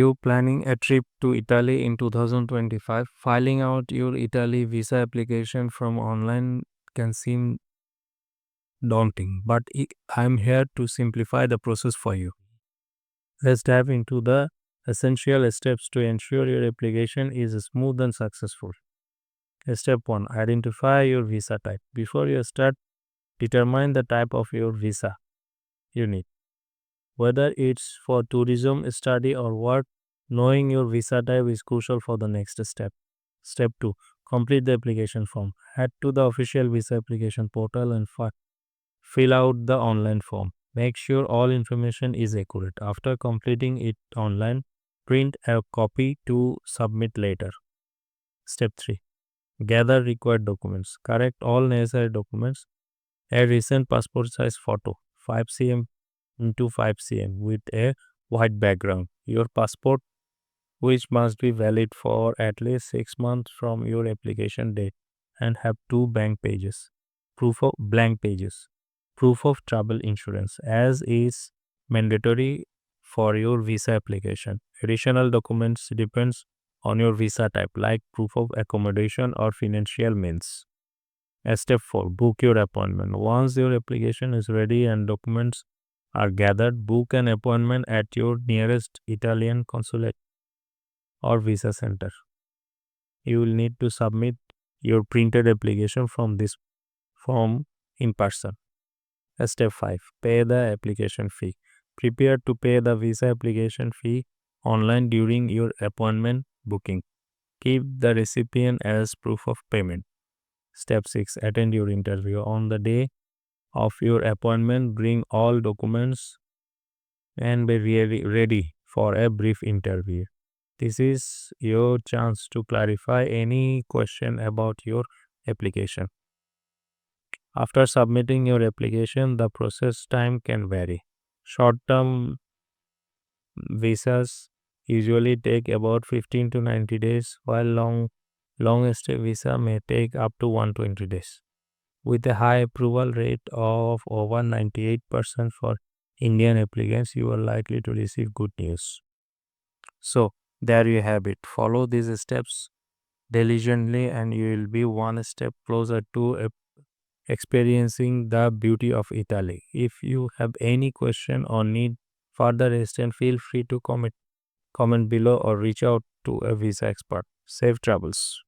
You planning a trip to Italy in 2025? Filing out your Italy visa application from online can seem daunting, but I'm here to simplify the process for you. Let's dive into the essential steps to ensure your application is smooth and successful. Step 1, identify your visa type. Before you start, determine the type of your visa you need. Whether it's for tourism, study, or work, knowing your visa type is crucial for the next step. Step 2, complete the application form. Head to the official visa application portal and fill out the online form. Make sure all information is accurate. After completing it online, print a copy to submit later. Step 3, gather required documents. Correct all necessary documents. A recent passport size photo, 5 cm into 5 cm with a white background. Your passport, which must be valid for at least 6 months from your application date and have two blank pages. Proof of travel insurance, as is mandatory for your visa application. Additional documents depends on your visa type, like proof of accommodation or financial means. Step 4, book your appointment. Once your application is ready and documents are gathered, book an appointment at your nearest Italian consulate or visa center. You will need to submit your printed application from this form in person. Step 5, pay the application fee. Prepare to pay the visa application fee online during your appointment booking. Keep the recipient as proof of payment. Step 6, attend your interview. On the day of your appointment, bring all documents and be really ready for a brief interview. This is your chance to clarify any question about your application. After submitting your application, the process time can vary. Short-term visas usually take about 15 to 90 days, while long stay visa may take up to 120 days. With a high approval rate of over 98% for Indian applicants, you are likely to receive good news. So, there you have it. Follow these steps diligently, and you will be one step closer to experiencing the beauty of Italy. If you have any question or need further assistance, feel free to comment below or reach out to a visa expert. Safe travels.